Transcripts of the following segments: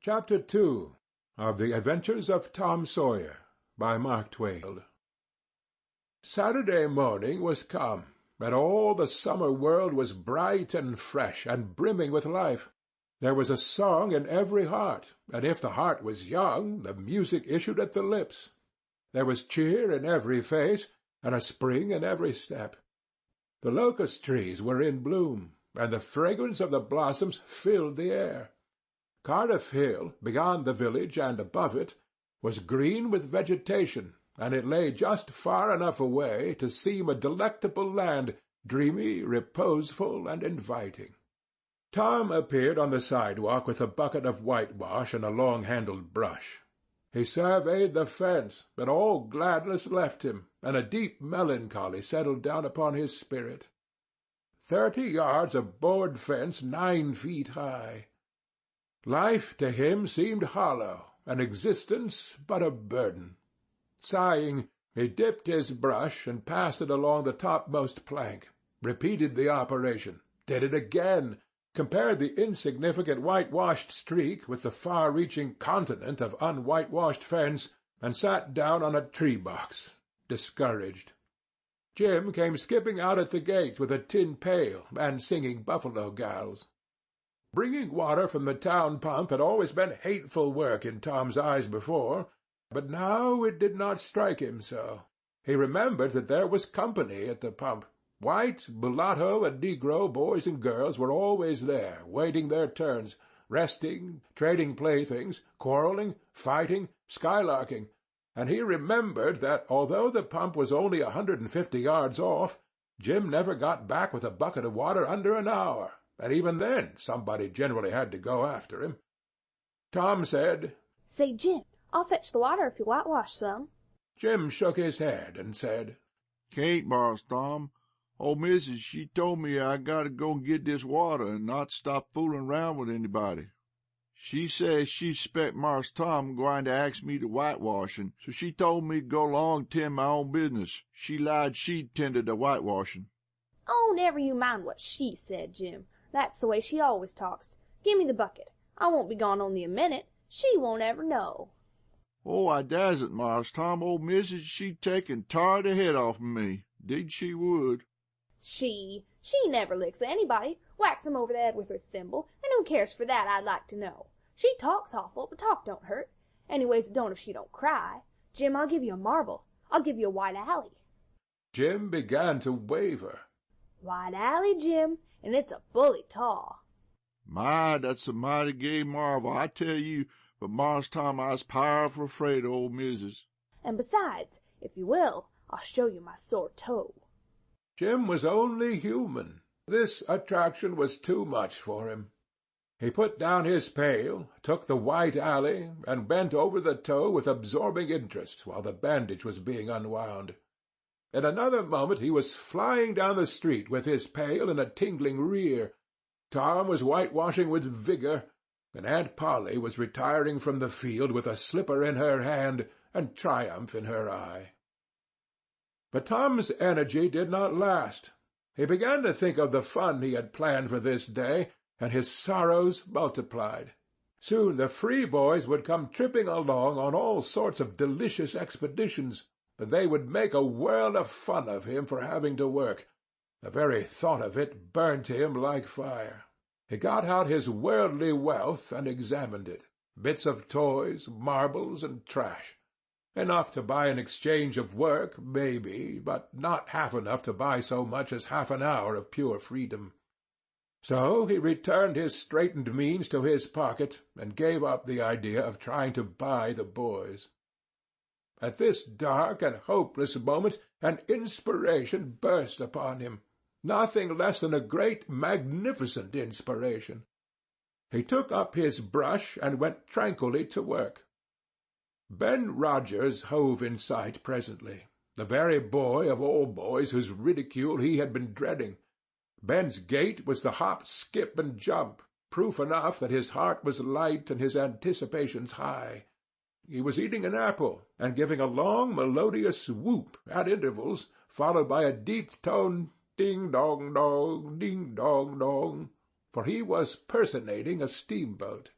Chapter 2 of the Adventures of Tom Sawyer, by Mark Twain. Saturday morning was come, and all the summer world was bright and fresh and brimming with life. There was a song in every heart, and if the heart was young, the music issued at the lips. There was cheer in every face, and a spring in every step. The locust trees were in bloom, and the fragrance of the blossoms filled the air. Cardiff Hill, beyond the village and above it, was green with vegetation, and it lay just far enough away to seem a delectable land, dreamy, reposeful, and inviting. Tom appeared on the sidewalk with a bucket of whitewash and a long-handled brush. He surveyed the fence, but all gladness left him, and a deep melancholy settled down upon his spirit. 30 yards of board fence 9 feet high. Life to him seemed hollow, and existence but a burden. Sighing, he dipped his brush and passed it along the topmost plank, repeated the operation, did it again, compared the insignificant whitewashed streak with the far-reaching continent of unwhitewashed fence, and sat down on a tree-box, discouraged. Jim came skipping out at the gate with a tin pail and singing Buffalo Gals. Bringing water from the town pump had always been hateful work in Tom's eyes before, but now it did not strike him so. He remembered that there was company at the pump. White, mulatto, and negro boys and girls were always there, waiting their turns, resting, trading playthings, quarrelling, fighting, skylarking, and he remembered that although the pump was only 150 yards off, Jim never got back with a bucket of water under an hour, and even then somebody generally had to go after him. Tom said, "Say, Jim, I'll fetch the water if you whitewash some." Jim shook his head and said, "Can't, Mars Tom. Old Missus, she told me I gotta go and get this water and not stop fooling around with anybody. She says she s'pect Mars Tom gwine to ask me to whitewashin', so she told me to go along and tend my own business. She lied she'd tend to the whitewashin'." "Oh, never you mind what she said, Jim. That's the way she always talks. Give me the bucket. I won't be gone only a minute. She won't ever know." "Oh, I dasn't, Mars Tom. Old Missus, she'd take and tar the head off of me. 'Deed she would." She never licks anybody, whacks 'em over the head with her thimble, and who cares for that, I'd like to know. She talks awful, but talk don't hurt. Anyways, it don't if she don't cry. Jim, I'll give you a marble. I'll give you a white alley." Jim began to waver. "White alley, Jim, and it's a bully tall." "My, that's a mighty gay marvel, I tell you, but Mars Tom, I's powerful afraid of old Missus." "And besides, if you will, I'll show you my sore toe." Jim was only human. This attraction was too much for him. He put down his pail, took the white alley, and bent over the toe with absorbing interest while the bandage was being unwound. In another moment he was flying down the street with his pail in a tingling rear. Tom was whitewashing with vigor, and Aunt Polly was retiring from the field with a slipper in her hand and triumph in her eye. But Tom's energy did not last. He began to think of the fun he had planned for this day, and his sorrows multiplied. Soon the free boys would come tripping along on all sorts of delicious expeditions, and they would make a world of fun of him for having to work. The very thought of it burnt him like fire. He got out his worldly wealth and examined it. Bits of toys, marbles, and trash. Enough to buy an exchange of work, maybe, but not half enough to buy so much as half an hour of pure freedom. So he returned his straitened means to his pocket, and gave up the idea of trying to buy the boys. At this dark and hopeless moment an inspiration burst upon him, nothing less than a great magnificent inspiration. He took up his brush and went tranquilly to work. Ben Rogers hove in sight presently, the very boy of all boys whose ridicule he had been dreading. Ben's gait was the hop, skip, and jump, proof enough that his heart was light and his anticipations high. He was eating an apple, and giving a long melodious whoop at intervals, followed by a deep-toned ding-dong-dong, ding-dong-dong, for he was personating a steamboat.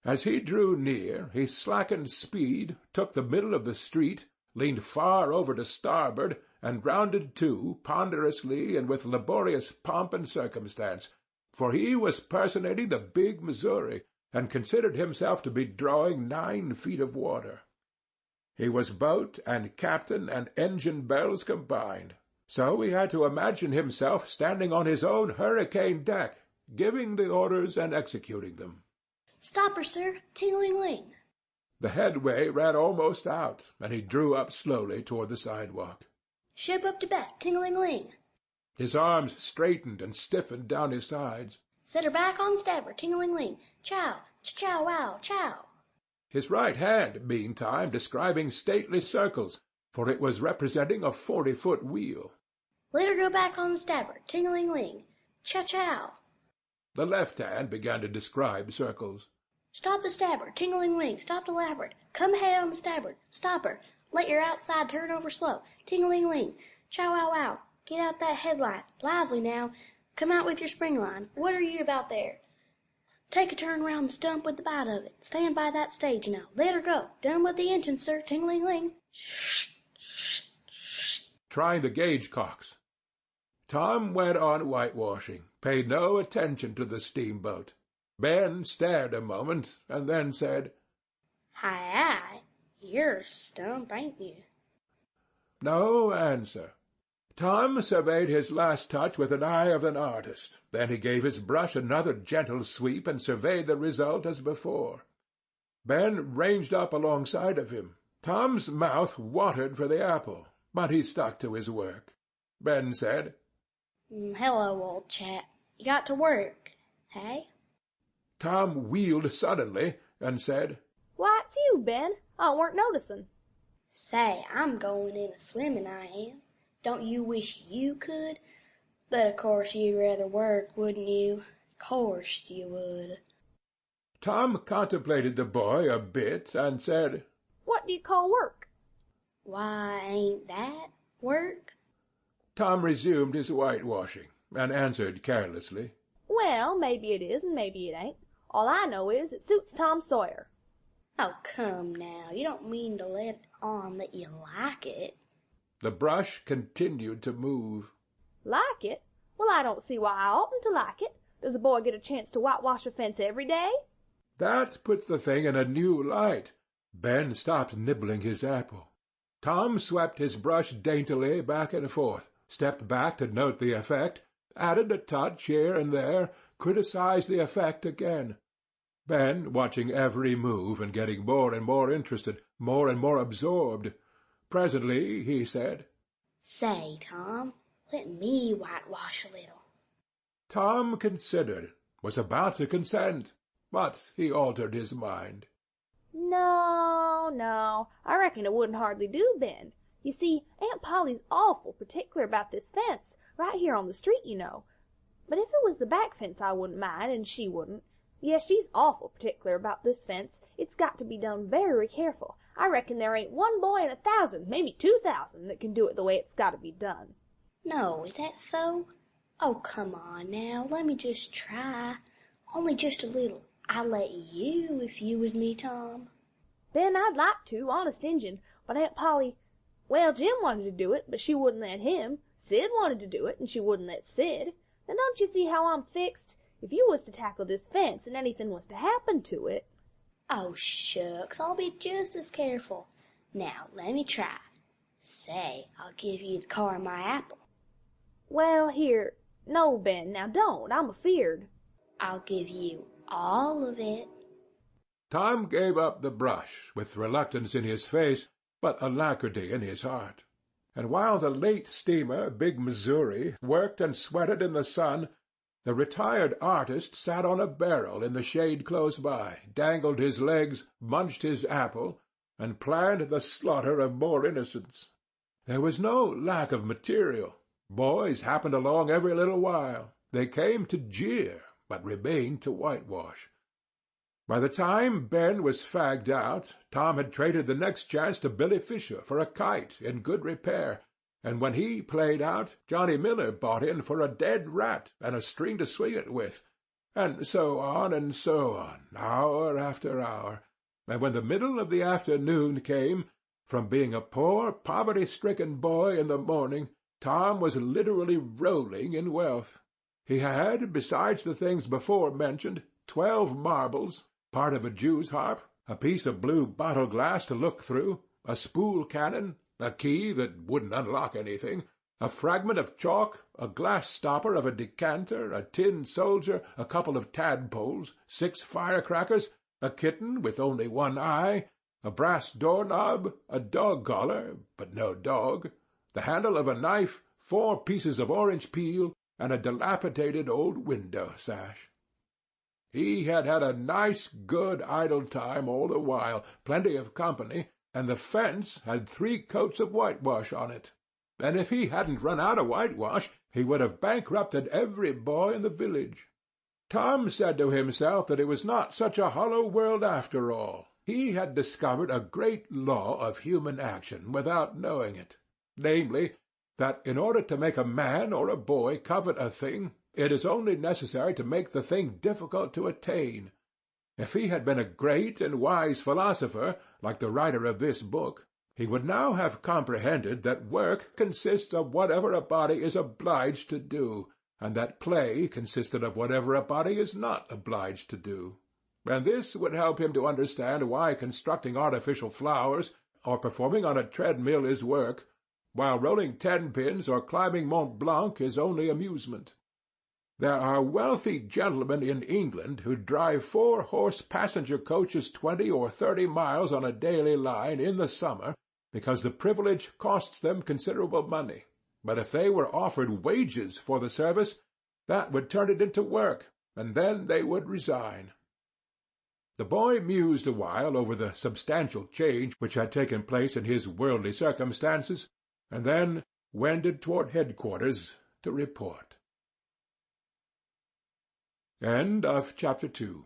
As he drew near, he slackened speed, took the middle of the street, leaned far over to starboard, and rounded to, ponderously and with laborious pomp and circumstance, for he was personating the big Missouri, and considered himself to be drawing 9 feet of water. He was boat and captain and engine bells combined, so he had to imagine himself standing on his own hurricane deck, giving the orders and executing them. "Stop her, sir. Ting-a-ling-ling." The headway ran almost out, and he drew up slowly toward the sidewalk. "Ship up to Beth. Ting-a-ling-ling." His arms straightened and stiffened down his sides. "Set her back on starboard. Ting-a-ling-ling. Chow, chow, wow, chow." His right hand, meantime, describing stately circles, for it was representing a 40-foot wheel. "Let her go back on the starboard. Ting-a-ling-ling. Chow-chow." The left hand began to describe circles. "Stop the starboard. Ting-a-ling-ling. Stop the larboard. Come ahead on the starboard. Stop her. Let your outside turn over slow. Ting-a-ling-ling. Chow-wow-wow. Get out that headline. Lively now. Come out with your spring line. What are you about there? Take a turn round the stump with the bite of it. Stand by that stage now. Let her go. Done with the engine, sir. Ting-a-ling-ling." Trying the gauge-cocks. Tom went on whitewashing, paid no attention to the steamboat. Ben stared a moment, and then said, "Hi, you're a stump, ain't you?" No answer. Tom surveyed his last touch with an eye of an artist. Then he gave his brush another gentle sweep and surveyed the result as before. Ben ranged up alongside of him. Tom's mouth watered for the apple, but he stuck to his work. Ben said, "Hello, old chap. You got to work, hey?" Tom wheeled suddenly and said, Why, it's you, Ben. I weren't noticing. "Say, I'm going in a swimming, I am. Don't you wish you could? But of course you'd rather work, wouldn't you? Course you would." Tom contemplated the boy a bit and said, What do you call work? "Why, ain't that work?" Tom resumed his whitewashing, and answered carelessly, Well, maybe it is and maybe it ain't. All I know is it suits Tom Sawyer. "Oh, come now. You don't mean to let on that you like it." The brush continued to move. Like it? Well, I don't see why I oughtn't to like it. Does a boy get a chance to whitewash a fence every day? That put the thing in a new light. Ben stopped nibbling his apple. Tom swept his brush daintily back and forth, stepped back to note the effect, added a touch here and there, criticized the effect again. Ben, watching every move and getting more and more interested, more and more absorbed. Presently he said, "Say, Tom, let me whitewash a little." Tom considered, was about to consent, but he altered his mind. No, I reckon it wouldn't hardly do, Ben. You see, Aunt Polly's awful particular about this fence, right here on the street, you know. But if it was the back fence I wouldn't mind, and she wouldn't. Yes, she's awful particular about this fence. It's got to be done very careful. I reckon there ain't one boy in 1,000, maybe 2,000, that can do it the way it's got to be done. "No, is that so? Oh, come on now. Let me just try. Only just a little. I'd let you if you was me, Tom." Ben, I'd like to, honest Injun, but Aunt Polly, well, Jim wanted to do it, but she wouldn't let him. Sid wanted to do it, and she wouldn't let Sid. Then don't you see how I'm fixed? If you was to tackle this fence and anything was to happen to it— "Oh, shucks, I'll be just as careful. Now, let me try. Say, I'll give you the core of my apple." Well, here— No, Ben, now don't. I'm afeard. "I'll give you all of it." Tom gave up the brush, with reluctance in his face, but alacrity in his heart. And while the late steamer, Big Missouri, worked and sweated in the sun, the retired artist sat on a barrel in the shade close by, dangled his legs, munched his apple, and planned the slaughter of more innocents. There was no lack of material. Boys happened along every little while. They came to jeer, but remained to whitewash. By the time Ben was fagged out, Tom had traded the next chance to Billy Fisher for a kite in good repair, and when he played out, Johnny Miller bought in for a dead rat and a string to swing it with, and so on, hour after hour, and when the middle of the afternoon came, from being a poor, poverty-stricken boy in the morning, Tom was literally rolling in wealth. He had, besides the things before mentioned, 12 marbles, part of a jew's harp, a piece of blue bottle-glass to look through, a spool cannon, a key that wouldn't unlock anything, a fragment of chalk, a glass stopper of a decanter, a tin soldier, a couple of tadpoles, 6 firecrackers, a kitten with only one eye, a brass doorknob, a dog collar, but no dog, the handle of a knife, 4 pieces of orange peel, and a dilapidated old window sash. He had had a nice, good, idle time all the while, plenty of company, and the fence had 3 coats of whitewash on it. And if he hadn't run out of whitewash, he would have bankrupted every boy in the village. Tom said to himself that it was not such a hollow world after all. He had discovered a great law of human action without knowing it, namely, that in order to make a man or a boy covet a thing, it is only necessary to make the thing difficult to attain. If he had been a great and wise philosopher, like the writer of this book, he would now have comprehended that work consists of whatever a body is obliged to do, and that play consisted of whatever a body is not obliged to do. And this would help him to understand why constructing artificial flowers or performing on a treadmill is work, while rolling 10-pins or climbing Mont Blanc is only amusement. There are wealthy gentlemen in England who drive 4-horse passenger coaches 20 or 30 miles on a daily line in the summer because the privilege costs them considerable money, but if they were offered wages for the service, that would turn it into work, and then they would resign. The boy mused a while over the substantial change which had taken place in his worldly circumstances, and then wended toward headquarters to report. End of chapter 2.